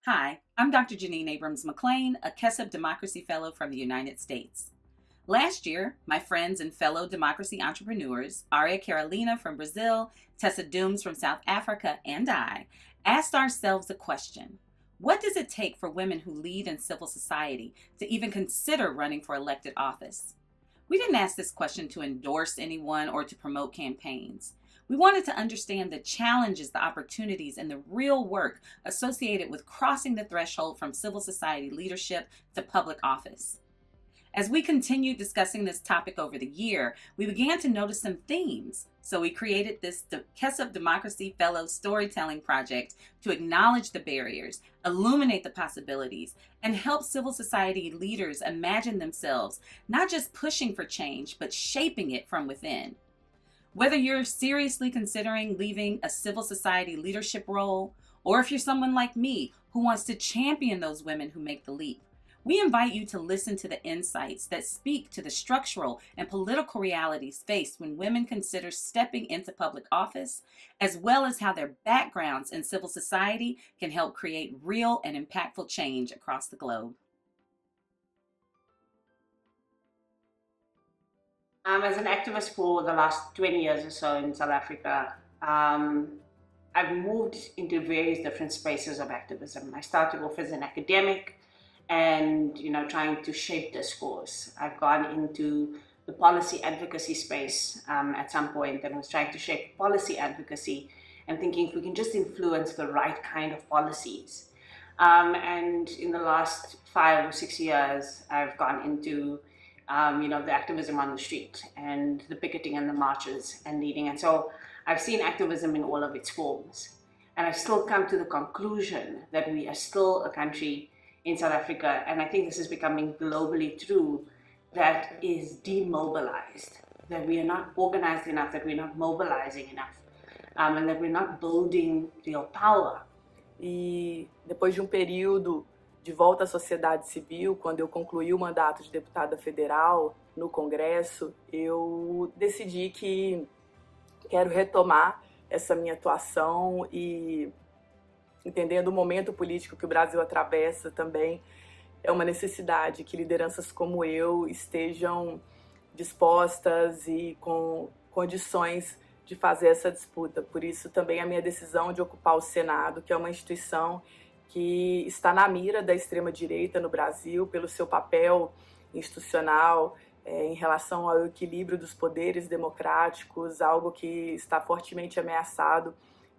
Hi, I'm Dr. Janine Abrams McLean, a Kesub Democracy Fellow from the United States. Last year, my friends and fellow democracy entrepreneurs, Aria Carolina from Brazil, Tessa Dooms from South Africa, and I, asked ourselves a question. What does it take for women who lead in civil society to even consider running for elected office? We didn't ask this question to endorse anyone or to promote campaigns. We wanted to understand the challenges, the opportunities, and the real work associated with crossing the threshold from civil society leadership to public office. As we continued discussing this topic over the year, we began to notice some themes. So we created this Kesub Democracy Fellow Storytelling Project to acknowledge the barriers, illuminate the possibilities, and help civil society leaders imagine themselves not just pushing for change, but shaping it from within. Whether you're seriously considering leaving a civil society leadership role, or if you're someone like me who wants to champion those women who make the leap, we invite you to listen to the insights that speak to the structural and political realities faced when women consider stepping into public office, as well as how their backgrounds in civil society can help create real and impactful change across the globe. As an activist for the last 20 years or so in South Africa, I've moved into various different spaces of activism. I started off as an academic and, trying to shape discourse. I've gone into the policy advocacy space at some point and was trying to shape policy advocacy and thinking if we can just influence the right kind of policies. And in the last 5 or 6 years, I've gone into the activism on the street and the picketing and the marches and leading. And so I've seen activism in all of its forms. And I've still come to the conclusion that we are still a country in South Africa, and I think this is becoming globally true, that is demobilized, that we are not organized enough, that we're not mobilizing enough, and that we're not building real power. E depois de um período de volta à sociedade civil, quando eu concluí o mandato de deputada federal no Congresso, eu decidi que quero retomar essa minha atuação e, entendendo o momento político que o Brasil atravessa também, é uma necessidade que lideranças como eu estejam dispostas e com condições de fazer essa disputa. Por isso também a minha decisão de ocupar o Senado, que é uma instituição que está na mira da extrema-direita no Brasil pelo seu papel institucional em relação ao equilíbrio dos poderes democráticos, algo que está fortemente ameaçado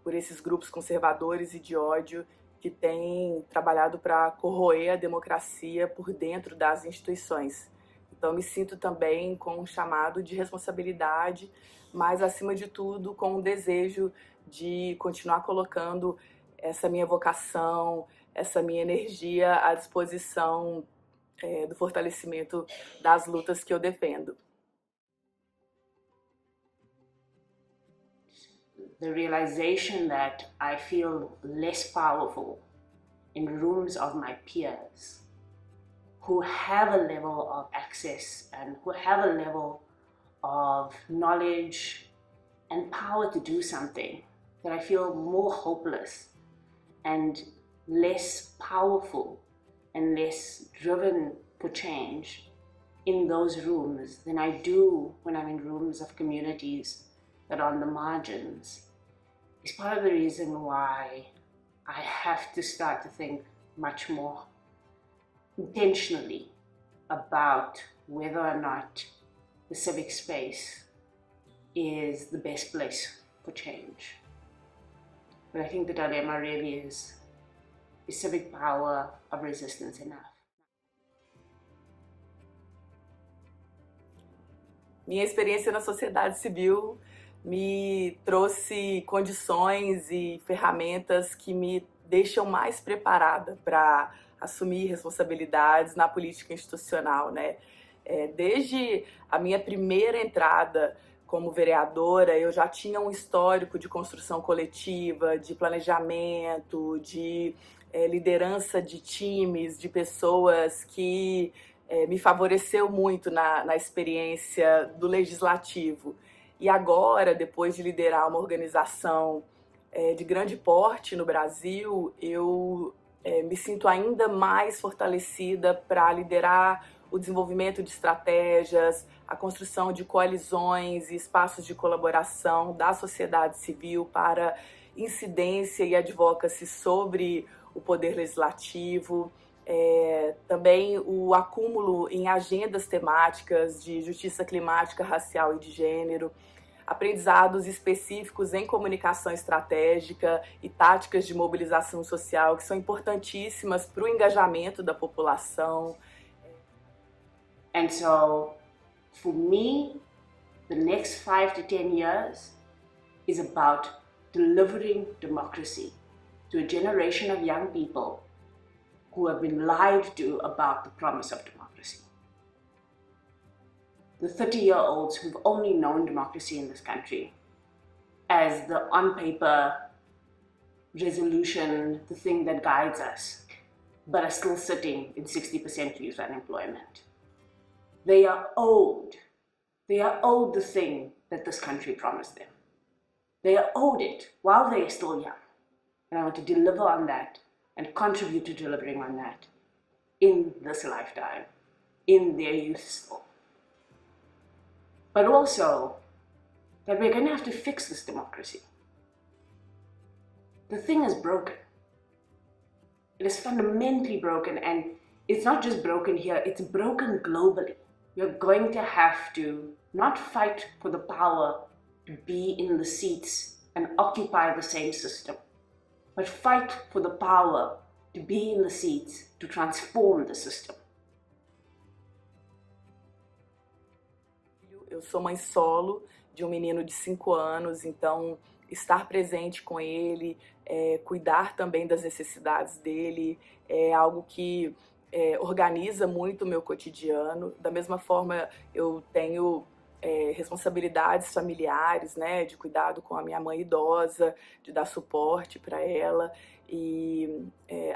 por esses grupos conservadores e de ódio que têm trabalhado para corroer a democracia por dentro das instituições. Então me sinto também com um chamado de responsabilidade, mas acima de tudo com um desejo de continuar colocando essa minha vocação, essa minha energia à disposição do fortalecimento das lutas que eu defendo. The realization that I feel less powerful in rooms of my peers who have a level of access and who have a level of knowledge and power to do something, that I feel more hopeless and less powerful and less driven for change in those rooms than I do when I'm in rooms of communities that are on the margins. Is part of the reason why I have to start to think much more intentionally about whether or not the civic space is the best place for change. But I think the dilemma really is civic power of resistance enough? Minha experiência na sociedade civil me trouxe condições e ferramentas que me deixam mais preparada para assumir responsabilidades na política institucional, né? Desde a minha primeira entrada como vereadora, eu já tinha um histórico de construção coletiva, de planejamento, de liderança de times, de pessoas que me favoreceu muito na experiência do legislativo. E agora, depois de liderar uma organização de grande porte no Brasil, eu me sinto ainda mais fortalecida para liderar o desenvolvimento de estratégias, a construção de coalizões e espaços de colaboração da sociedade civil para incidência e advocacy sobre o poder legislativo, também o acúmulo em agendas temáticas de justiça climática, racial e de gênero, aprendizados específicos em comunicação estratégica e táticas de mobilização social que são importantíssimas para o engajamento da população. And so, for me, the next 5 to 10 years is about delivering democracy to a generation of young people who have been lied to about the promise of democracy. The 30-year-olds who've only known democracy in this country as the on-paper resolution, the thing that guides us, but are still sitting in 60% youth unemployment. They are owed the thing that this country promised them. They are owed it while they are still young. And I want to deliver on that and contribute to delivering on that in this lifetime, in their youth still. But also that we're going to have to fix this democracy. The thing is broken. It is fundamentally broken, and it's not just broken here, it's broken globally. You're going to have to not fight for the power to be in the seats and occupy the same system, but fight for the power to be in the seats to transform the system. Eu sou mãe solo de um menino de 5 anos, então estar presente com ele, cuidar também das necessidades dele, é algo que organiza muito o meu cotidiano. Da mesma forma, eu tenho responsabilidades familiares, né, de cuidado com a minha mãe idosa, de dar suporte para ela. E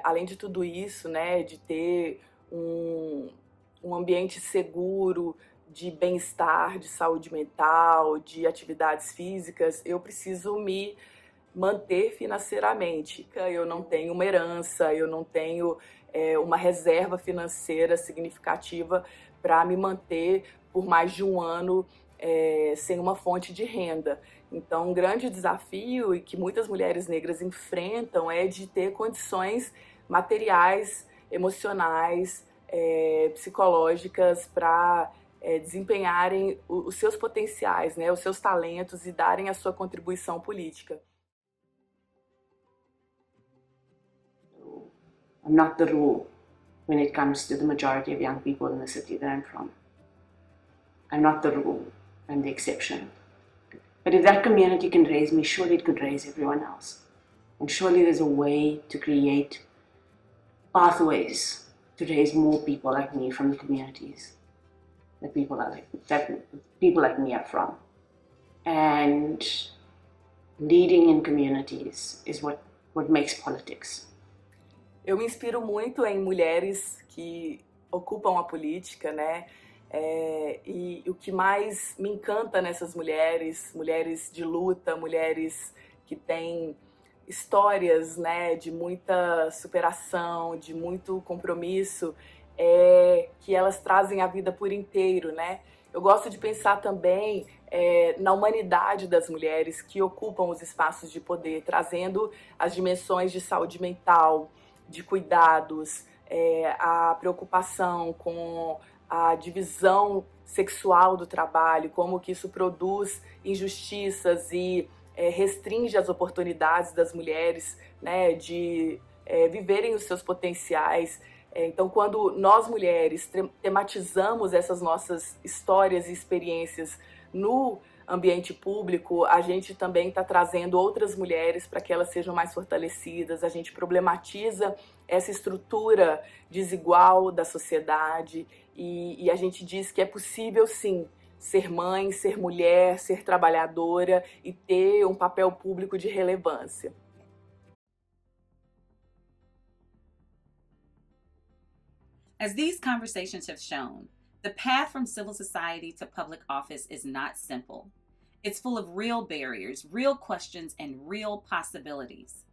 além de tudo isso, né, de ter um ambiente seguro, de bem-estar, de saúde mental, de atividades físicas, eu preciso me manter financeiramente. Eu não tenho uma herança, eu não tenho uma reserva financeira significativa para me manter por mais de um ano sem uma fonte de renda. Então, um grande desafio e que muitas mulheres negras enfrentam é de ter condições materiais, emocionais, psicológicas para desempenharem os seus potenciais, né, os seus talentos e darem a sua contribuição política. I'm not the rule when it comes to the majority of young people in the city that I'm from. I'm not the rule, I'm the exception. But if that community can raise me, surely it could raise everyone else. And surely there's a way to create pathways to raise more people like me from the communities that people like me are from. And leading in communities is what makes politics. Eu me inspiro muito em mulheres que ocupam a política, né? E o que mais me encanta nessas mulheres de luta, mulheres que têm histórias, né, de muita superação, de muito compromisso, que elas trazem a vida por inteiro, né? Eu gosto de pensar também na humanidade das mulheres que ocupam os espaços de poder, trazendo as dimensões de saúde mental, de cuidados, a preocupação com a divisão sexual do trabalho, como que isso produz injustiças e restringe as oportunidades das mulheres, né, de viverem os seus potenciais. Então, quando nós mulheres tematizamos essas nossas histórias e experiências no ambiente público, a gente também está trazendo outras mulheres para que elas sejam mais fortalecidas, a gente problematiza essa estrutura desigual da sociedade e a gente diz que é possível, sim, ser mãe, ser mulher, ser trabalhadora e ter um papel público de relevância. As these conversations have shown, the path from civil society to public office is not simple. It's full of real barriers, real questions, and real possibilities.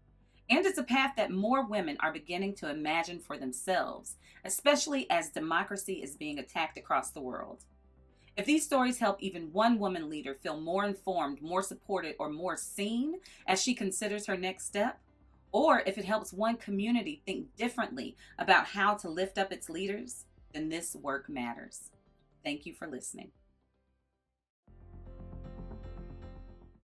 And it's a path that more women are beginning to imagine for themselves, especially as democracy is being attacked across the world. If these stories help even one woman leader feel more informed, more supported, or more seen as she considers her next step, or if it helps one community think differently about how to lift up its leaders, then this work matters. Thank you for listening.